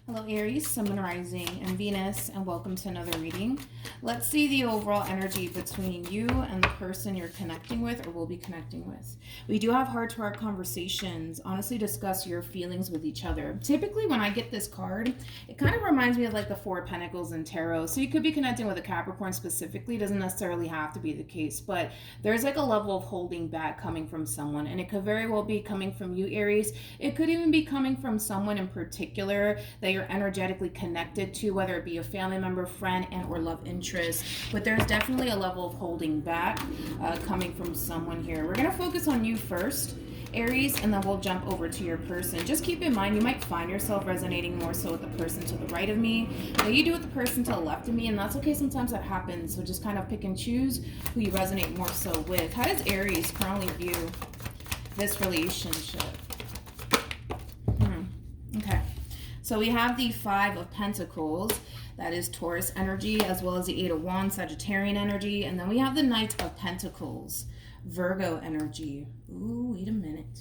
Hello Aries, Sun, Moon, Rising, and Venus, and welcome to another reading. Let's see the overall energy between you and the person you're connecting with or will be connecting with. We do have heart-to-heart conversations. Honestly, discuss your feelings with each other. Typically, when I get this card, it kind of reminds me of like the Four of Pentacles in Tarot. So you could be connecting with a Capricorn specifically. It doesn't necessarily have to be the case, but there's like a level of holding back coming from someone, and it could very well be coming from you, Aries. It could even be coming from someone in particular that you're energetically connected to, whether it be a family member, friend, and or love interest. But there's definitely a level of holding back coming from someone here. We're going to focus on you first, Aries, and then we'll jump over to your person. Just keep in mind, you might find yourself resonating more so with the person to the right of me than you do with the person to the left of me, and that's okay. Sometimes that happens. So just kind of pick and choose who you resonate more so with. How does Aries currently view this relationship? Okay. So we have the Five of Pentacles, that is Taurus energy, as well as the Eight of Wands, Sagittarian energy, and then we have the Knight of Pentacles, Virgo energy. Ooh, wait a minute.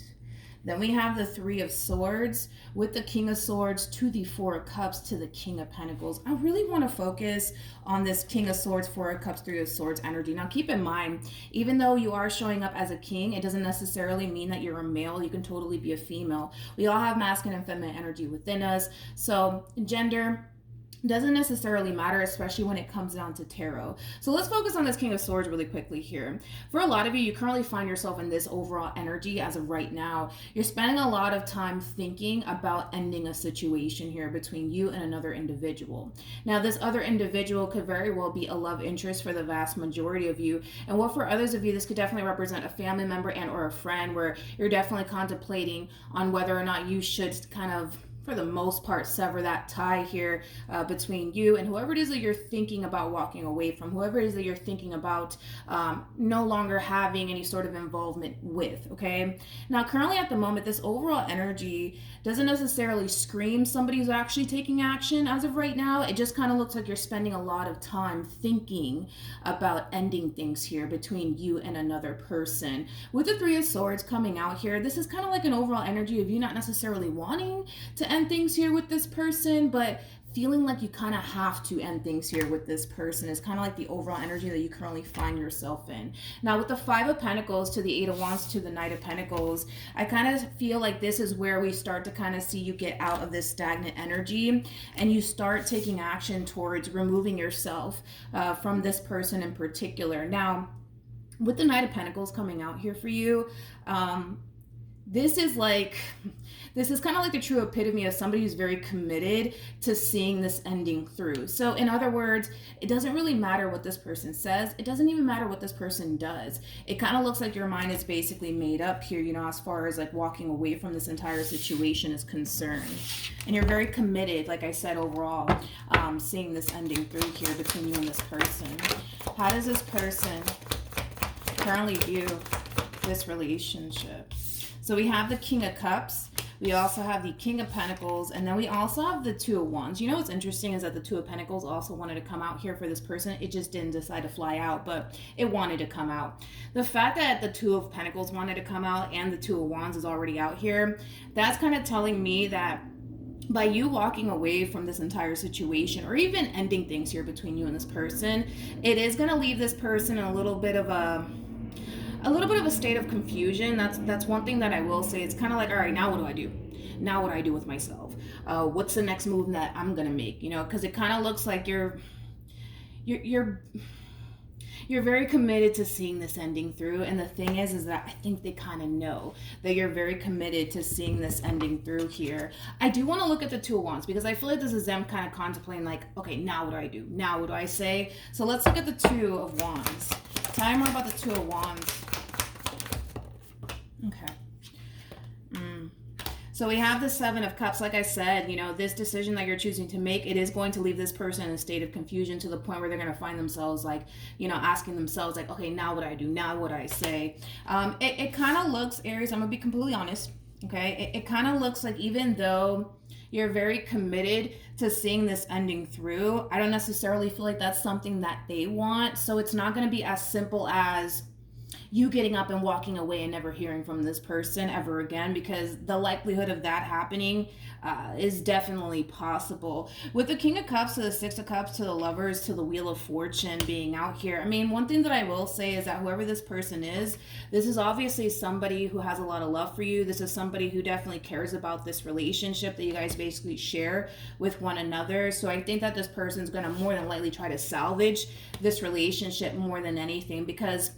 Then we have the Three of Swords with the King of Swords to the Four of Cups to the King of Pentacles. I really want to focus on this King of Swords, Four of Cups, Three of Swords energy. Now keep in mind, even though you are showing up as a king, it doesn't necessarily mean that you're a male. You can totally be a female. We all have masculine and feminine energy within us. So gender doesn't necessarily matter, especially when it comes down to tarot. So let's focus on this King of Swords really quickly here. For a lot of you, you currently find yourself in this overall energy as of right now. You're spending a lot of time thinking about ending a situation here between you and another individual. Now, this other individual could very well be a love interest for the vast majority of you. And what for others of you, this could definitely represent a family member and or a friend where you're definitely contemplating on whether or not you should kind of, for the most part, sever that tie here between you and whoever it is that you're thinking about walking away from, whoever it is that you're thinking about no longer having any sort of involvement with, okay? Now, currently at the moment, this overall energy doesn't necessarily scream somebody's actually taking action as of right now. It just kind of looks like you're spending a lot of time thinking about ending things here between you and another person. With the Three of Swords coming out here, this is kind of like an overall energy of you not necessarily wanting to end things here with this person, but feeling like you kind of have to end things here with this person is kind of like the overall energy that you currently find yourself in. Now, with the Five of Pentacles to the Eight of Wands to the Knight of Pentacles, I kind of feel like this is where we start to kind of see you get out of this stagnant energy and you start taking action towards removing yourself from this person in particular. Now, with the Knight of Pentacles coming out here for you, this is kind of like the true epitome of somebody who's very committed to seeing this ending through. So in other words, it doesn't really matter what this person says. It doesn't even matter what this person does. It kind of looks like your mind is basically made up here, you know, as far as like walking away from this entire situation is concerned. And you're very committed, like I said, overall, seeing this ending through here between you and this person. How does this person currently view this relationship? So we have the King of Cups. We also have the King of Pentacles, and then we also have the Two of Wands. You know what's interesting is that the Two of Pentacles also wanted to come out here for this person. It just didn't decide to fly out, but it wanted to come out. The fact that the Two of Pentacles wanted to come out and the Two of Wands is already out here, that's kind of telling me that by you walking away from this entire situation or even ending things here between you and this person, it is going to leave this person in a little bit of a state of confusion. That's one thing that I will say. It's kind of like, all right, now what do I do? Now what do I do with myself? What's the next move that I'm gonna make? You know, because it kind of looks like you're very committed to seeing this ending through. And the thing is that I think they kind of know that you're very committed to seeing this ending through here. I do want to look at the Two of Wands because I feel like this is them kind of contemplating like, okay, now what do I do? Now what do I say? So let's look at the Two of Wands. Tell me more about the Two of Wands. Okay. So we have the Seven of Cups. Like I said, you know, this decision that you're choosing to make, it is going to leave this person in a state of confusion to the point where they're going to find themselves like, you know, asking themselves like, okay, now what do I do? Now what do I say? It kind of looks, Aries, I'm going to be completely honest, okay? It kind of looks like even though you're very committed to seeing this ending through, I don't necessarily feel like that's something that they want. So it's not going to be as simple as you getting up and walking away and never hearing from this person ever again, because the likelihood of that happening is definitely possible. With the King of Cups to the Six of Cups to the Lovers to the Wheel of Fortune being out here, I mean, one thing that I will say is that whoever this person is, this is obviously somebody who has a lot of love for you. This is somebody who definitely cares about this relationship that you guys basically share with one another. So I think that this person's going to more than likely try to salvage this relationship more than anything, because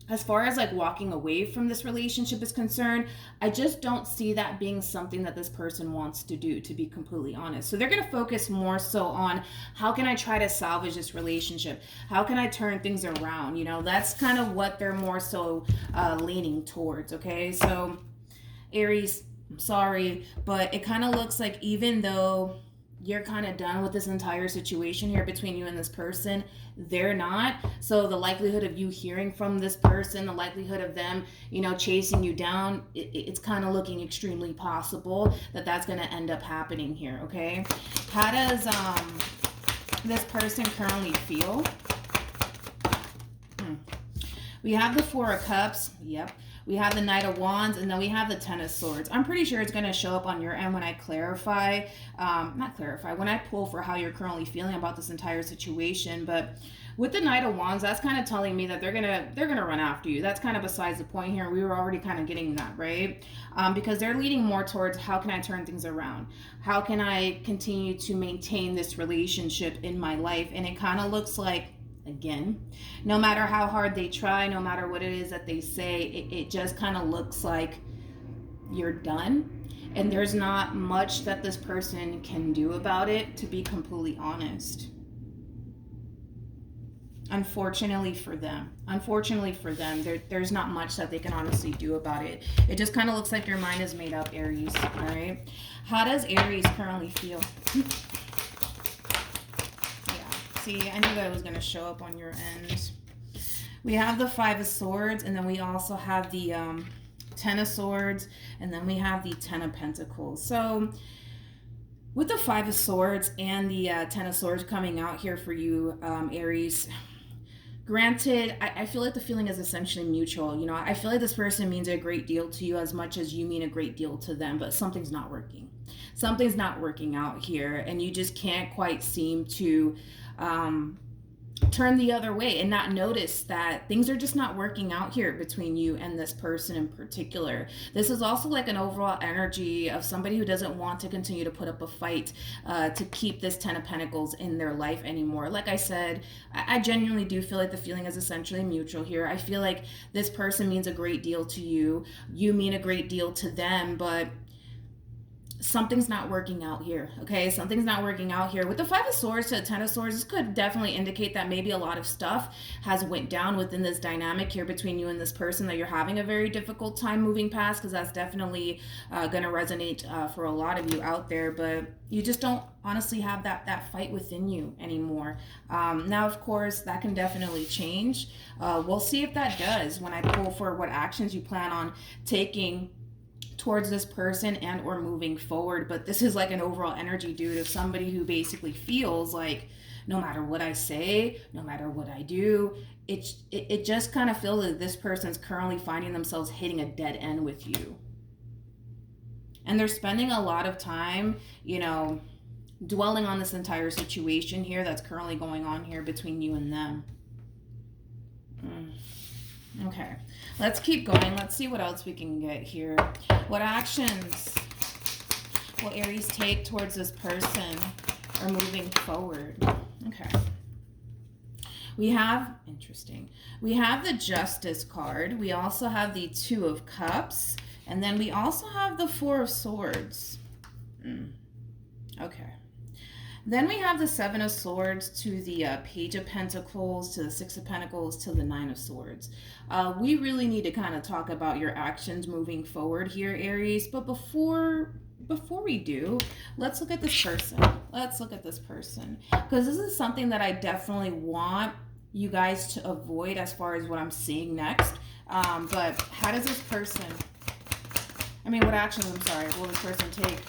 as far as like walking away from this relationship is concerned, I just don't see that being something that this person wants to do, to be completely honest. So they're going to focus more so on, how can I try to salvage this relationship? How can I turn things around? You know, that's kind of what they're more so leaning towards. Okay, so Aries, I'm sorry, but it kind of looks like even though you're kind of done with this entire situation here between you and this person, they're not. So the likelihood of you hearing from this person, the likelihood of them, you know, chasing you down, it's kind of looking extremely possible that that's going to end up happening here. Okay, how does this person currently feel? We have the Four of Cups. Yep. We have the Knight of Wands, and then we have the Ten of Swords. I'm pretty sure it's going to show up on your end when I when I pull for how you're currently feeling about this entire situation. But with the Knight of Wands, that's kind of telling me that they're gonna run after you. That's kind of besides the point here. We were already kind of getting that, right? Because they're leading more towards, how can I turn things around? How can I continue to maintain this relationship in my life? And it kind of looks like, again, no matter how hard they try, no matter what it is that they say, it just kind of looks like you're done, and there's not much that this person can do about it, to be completely honest. Unfortunately for them, there's not much that they can honestly do about it. It just kind of looks like your mind is made up, Aries. All right, how does Aries currently feel? See, I knew that it was going to show up on your end. We have the Five of Swords, and then we also have the Ten of Swords, and then we have the Ten of Pentacles. So with the Five of Swords and the Ten of Swords coming out here for you, Aries, granted, I feel like the feeling is essentially mutual. You know, I feel like this person means a great deal to you as much as you mean a great deal to them, but something's not working. Something's not working out here, and you just can't quite seem to turn the other way and not notice that things are just not working out here between you and this person in particular. This is also like an overall energy of somebody who doesn't want to continue to put up a fight to keep this Ten of Pentacles in their life anymore. Like I said, I genuinely do feel like the feeling is essentially mutual here. I feel like this person means a great deal to you. You mean a great deal to them, but something's not working out here. Okay, something's not working out here. With the Five of Swords to the Ten of Swords, this could definitely indicate that maybe a lot of stuff has went down within this dynamic here between you and this person that you're having a very difficult time moving past, because that's definitely going to resonate for a lot of you out there. But you just don't honestly have that fight within you anymore. Now, of course, that can definitely change. We'll see if that does when I pull for what actions you plan on taking towards this person and or moving forward. But this is like an overall energy, dude, of somebody who basically feels like no matter what I say, no matter what I do, it just kind of feels like this person's currently finding themselves hitting a dead end with you. And they're spending a lot of time, you know, dwelling on this entire situation here that's currently going on here between you and them. Okay, let's keep going. Let's see what else we can get here. What actions will Aries take towards this person or moving forward? Okay. We have, interesting, we have the Justice card. We also have the Two of Cups. And then we also have the Four of Swords. Okay. Then we have the Seven of Swords to the Page of Pentacles, to the Six of Pentacles, to the Nine of Swords. We really need to kind of talk about your actions moving forward here, Aries. But before we do, let's look at this person. Let's look at this person. Because this is something that I definitely want you guys to avoid as far as what I'm seeing next. But how does this person, what actions, will this person take?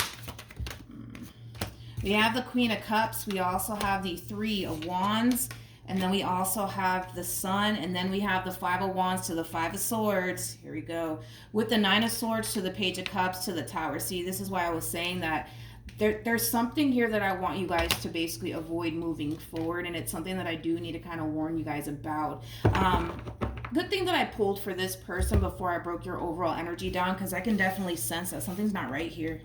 We have the Queen of Cups. We also have the Three of Wands. And then we also have the Sun, and then we have the Five of Wands to the Five of Swords. Here we go. With the Nine of Swords to the Page of Cups to the Tower. See, this is why I was saying that there's something here that I want you guys to basically avoid moving forward, and it's something that I do need to kind of warn you guys about. Good thing that I pulled for this person before I broke your overall energy down, because I can definitely sense that something's not right here.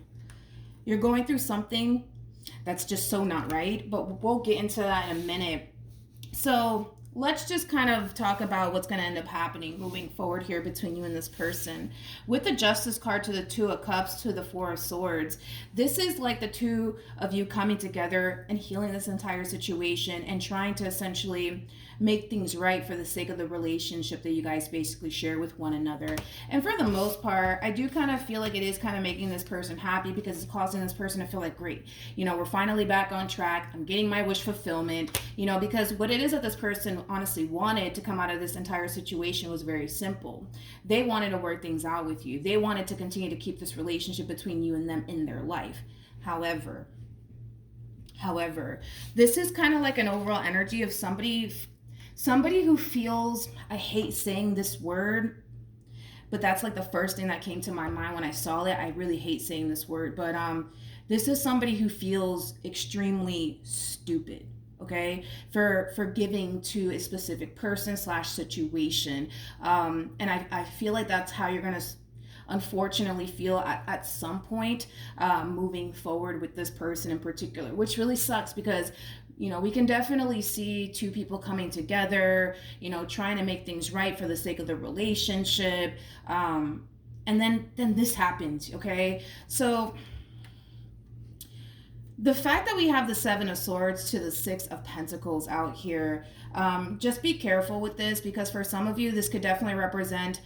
You're going through something that's just so not right, but we'll get into that in a minute. So let's just kind of talk about what's going to end up happening moving forward here between you and this person. With the Justice card to the Two of Cups to the Four of Swords, this is like the two of you coming together and healing this entire situation and trying to essentially make things right for the sake of the relationship that you guys basically share with one another. And for the most part, I do kind of feel like it is kind of making this person happy, because it's causing this person to feel like, great, you know, we're finally back on track. I'm getting my wish fulfillment, you know, because what it is that this person honestly wanted to come out of this entire situation was very simple. They wanted to work things out with you. They wanted to continue to keep this relationship between you and them in their life. However, this is kind of like an overall energy of somebody who feels, I hate saying this word, but that's like the first thing that came to my mind when I saw it. I really hate saying this word, but this is somebody who feels extremely stupid, okay, for giving to a specific person / situation. And I feel like that's how you're going to unfortunately feel at some point moving forward with this person in particular, which really sucks, because you know, we can definitely see two people coming together, you know, trying to make things right for the sake of the relationship. And then this happens, okay? So the fact that we have the Seven of Swords to the Six of Pentacles out here, just be careful with this, because for some of you, this could definitely represent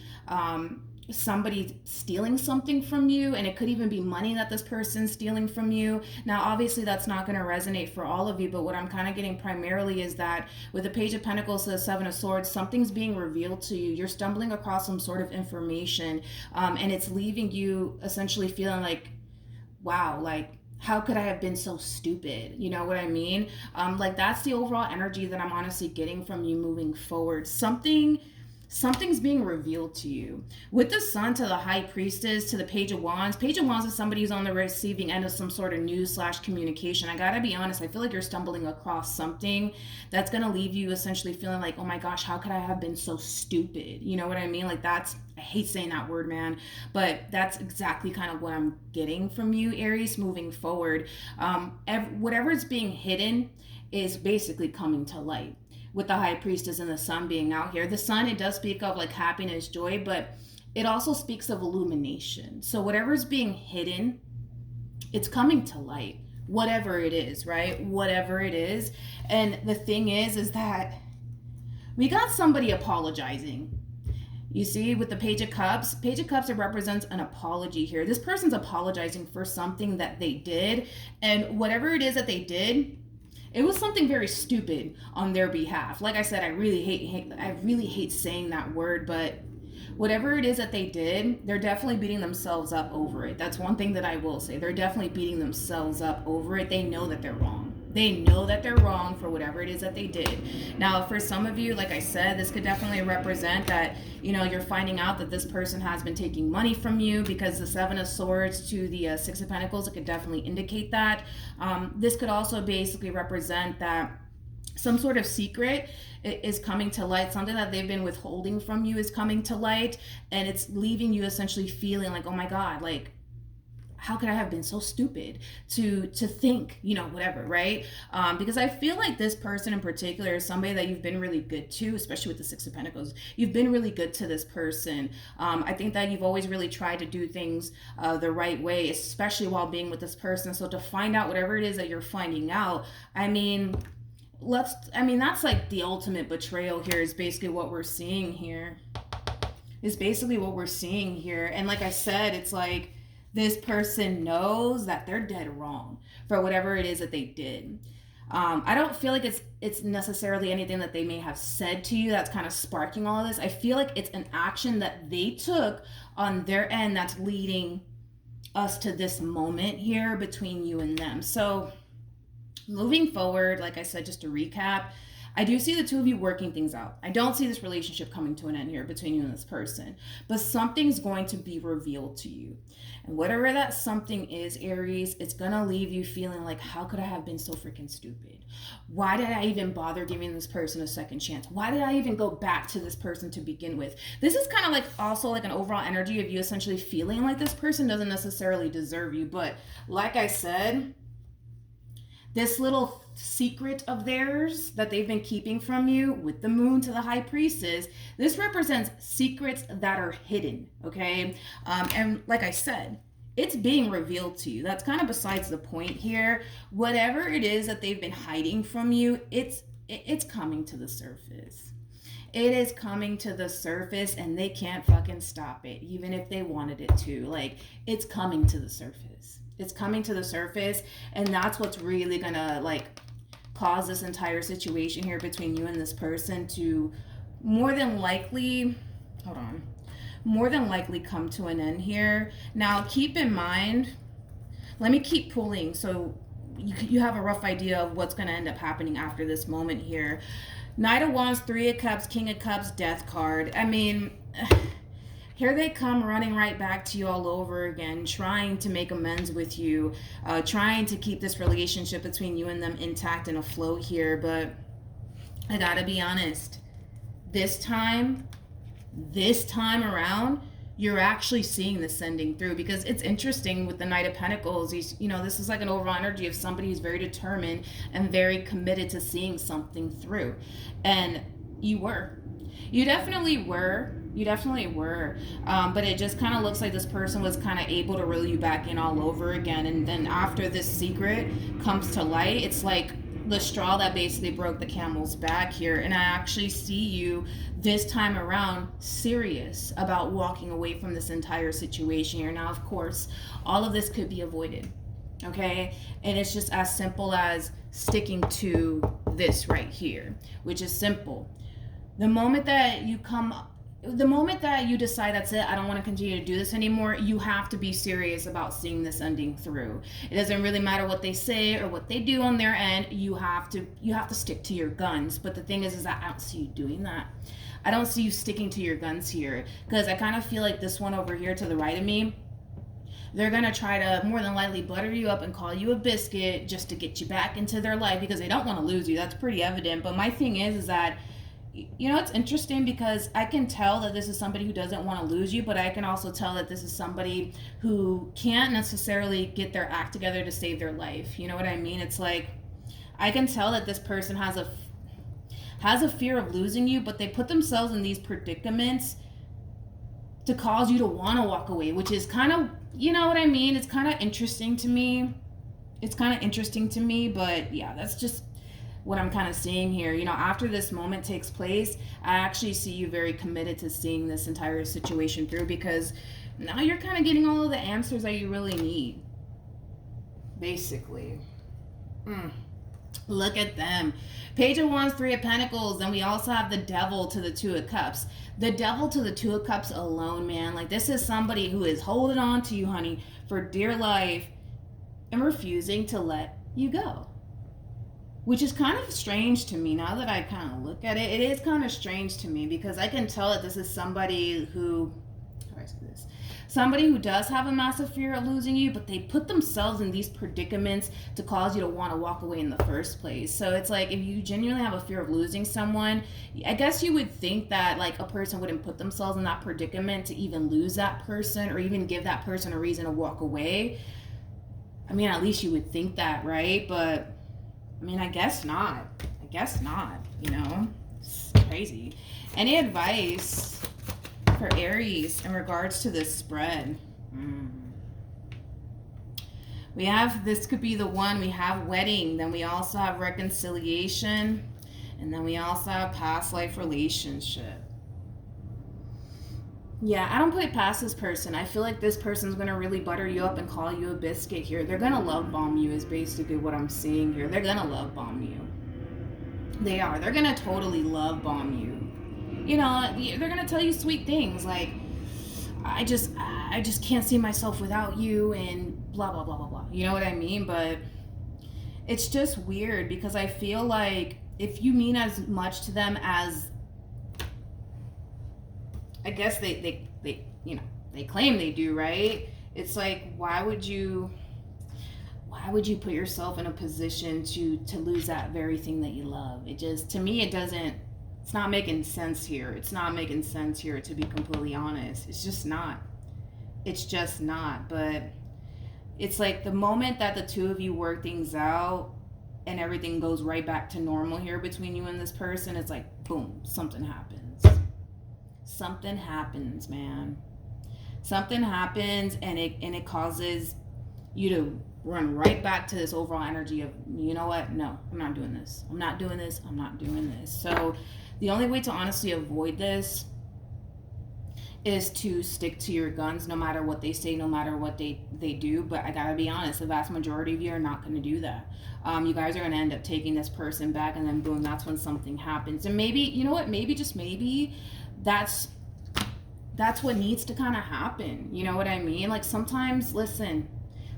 somebody stealing something from you, and it could even be money that this person's stealing from you. Now obviously that's not going to resonate for all of you, but what I'm kind of getting primarily is that with the Page of Pentacles to the Seven of Swords, something's being revealed to you. You're stumbling across some sort of information, and it's leaving you essentially feeling like, wow, like, how could I have been so stupid? You know what I mean? Like, that's the overall energy that I'm honestly getting from you moving forward. Something's being revealed to you. With the Sun to the High Priestess to the Page of Wands. Page of Wands is somebody who's on the receiving end of some sort of news / communication. I gotta be honest, I feel like you're stumbling across something that's gonna leave you essentially feeling like, oh my gosh, how could I have been so stupid? You know what I mean? Like, that's, I hate saying that word, man, but that's exactly kind of what I'm getting from you, Aries, moving forward. Whatever's being hidden is basically coming to light. With the High Priestess and the Sun being out here. The Sun, it does speak of like happiness, joy, but it also speaks of illumination. So whatever's being hidden, it's coming to light. Whatever it is, right? Whatever it is. And the thing is that we got somebody apologizing. You see, with the Page of Cups, it represents an apology here. This person's apologizing for something that they did, and whatever it is that they did, it was something very stupid on their behalf. Like I said, I really hate saying that word, but whatever it is that they did, they're definitely beating themselves up over it. That's one thing that I will say. They're definitely beating themselves up over it. They know that they're wrong. They know that they're wrong for whatever it is that they did. Now, for some of you, like I said, this could definitely represent that, you know, you're finding out that this person has been taking money from you, because the Seven of Swords to the Six of Pentacles, it could definitely indicate that. This could also basically represent that some sort of secret is coming to light. Something that they've been withholding from you is coming to light, and it's leaving you essentially feeling like, oh my God, like, how could I have been so stupid to think, you know, whatever, right? Because I feel like this person in particular is somebody that you've been really good to, especially with the Six of Pentacles. You've been really good to this person. I think that you've always really tried to do things the right way, especially while being with this person. So to find out whatever it is that you're finding out, I mean, that's like the ultimate betrayal here, is basically what we're seeing here. And like I said, it's like, this person knows that they're dead wrong for whatever it is that they did. I don't feel like it's necessarily anything that they may have said to you that's kind of sparking all of this. I feel like it's an action that they took on their end that's leading us to this moment here between you and them. So moving forward, like I said, just to recap, I do see the two of you working things out. I don't see this relationship coming to an end here between you and this person, but something's going to be revealed to you. And whatever that something is, Aries, it's going to leave you feeling like, how could I have been so freaking stupid? Why did I even bother giving this person a second chance? Why did I even go back to this person to begin with? This is kind of like also like an overall energy of you essentially feeling like this person doesn't necessarily deserve you. But like I said, this little secret of theirs that they've been keeping from you with the moon to the high priestess, this represents secrets that are hidden, okay? And like I said, it's being revealed to you. That's kind of besides the point here. Whatever it is that they've been hiding from you, it's coming to the surface. It is coming to the surface, and they can't fucking stop it, even if they wanted it to. Like, it's coming to the surface. It's coming to the surface, and that's what's really gonna like cause this entire situation here between you and this person to more than likely come to an end here. Now keep in mind, let me keep pulling so you have a rough idea of what's going to end up happening after this moment here. Knight of Wands, Three of Cups, King of Cups, Death card. I mean, here they come running right back to you all over again, trying to make amends with you, trying to keep this relationship between you and them intact and afloat here. But I gotta be honest, this time around, you're actually seeing this sending through, because it's interesting with the Knight of Pentacles. This is like an overall energy of somebody who's very determined and very committed to seeing something through. And you definitely were. But it just kind of looks like this person was kind of able to reel you back in all over again. And then after this secret comes to light, it's like the straw that basically broke the camel's back here. And I actually see you this time around serious about walking away from this entire situation here. Now, of course, all of this could be avoided, okay? And it's just as simple as sticking to this right here, which is simple. The moment that you decide that's it, I don't want to continue to do this anymore, you have to be serious about seeing this ending through. It doesn't really matter what they say or what they do on their end. You have to stick to your guns. But the thing is that I don't see you doing that. I don't see you sticking to your guns here, because I kind of feel like this one over here to the right of me, they're going to try to more than likely butter you up and call you a biscuit just to get you back into their life, because they don't want to lose you. That's pretty evident. But my thing is that, it's interesting, because I can tell that this is somebody who doesn't want to lose you, but I can also tell that this is somebody who can't necessarily get their act together to save their life. You know what I mean? It's like, I can tell that this person has a fear of losing you, but they put themselves in these predicaments to cause you to want to walk away, which is kind of, you know what I mean? It's kind of interesting to me. But yeah, that's just what I'm kind of seeing here. After this moment takes place, I actually see you very committed to seeing this entire situation through, because now you're kind of getting all of the answers that you really need, basically. Look at them. Page of Wands, Three of Pentacles. Then we also have the Devil to the Two of Cups. The Devil to the Two of Cups alone, man. Like, this is somebody who is holding on to you, honey, for dear life and refusing to let you go. Which is kind of strange to me now that I kind of look at it. It is kind of strange to me, because I can tell that this is somebody who, how do I say this? Somebody who does have a massive fear of losing you, but they put themselves in these predicaments to cause you to want to walk away in the first place. So it's like, if you genuinely have a fear of losing someone, I guess you would think that like a person wouldn't put themselves in that predicament to even lose that person, or even give that person a reason to walk away. I mean, at least you would think that, right? But I mean, I guess not. It's crazy. Any advice for Aries in regards to this spread? We have, this could be the one, we have wedding, then we also have reconciliation, and then we also have past life relationship. Yeah, I don't put it past this person. I feel like this person's going to really butter you up and call you a biscuit here. They're going to love bomb you is basically what I'm seeing here. They're going to love bomb you. They are. They're going to totally love bomb you. They're going to tell you sweet things like, I just can't see myself without you, and blah, blah, blah, blah, blah. You know what I mean? But it's just weird, because I feel like if you mean as much to them as I guess they you know, they claim they do, right? It's like, why would you put yourself in a position to lose that very thing that you love? It just, to me, it's not making sense here. It's not making sense here, to be completely honest. It's just not. But it's like the moment that the two of you work things out and everything goes right back to normal here between you and this person, it's like, boom, something happens. Something happens, man. Something happens, and it causes you to run right back to this overall energy of, you know what? No, I'm not doing this. I'm not doing this. I'm not doing this. So the only way to honestly avoid this is to stick to your guns, no matter what they say, no matter what they do. But I gotta be honest, the vast majority of you are not going to do that. You guys are going to end up taking this person back, and then boom, that's when something happens. And maybe, you know what, maybe, just maybe, that's what needs to kind of happen. You know what I mean? Like, sometimes, listen,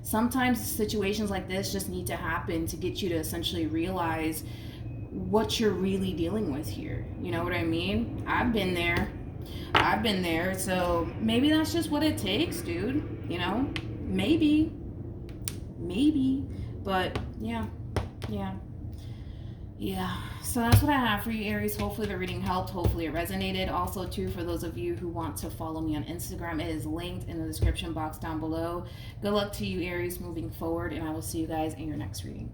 sometimes situations like this just need to happen to get you to essentially realize what you're really dealing with here. You know what I mean? I've been there. So maybe that's just what it takes, dude. You know? Maybe. But yeah. So that's what I have for you, Aries. Hopefully the reading helped. Hopefully it resonated. Also, too, for those of you who want to follow me on Instagram, it is linked in the description box down below. Good luck to you, Aries, moving forward, and I will see you guys in your next reading.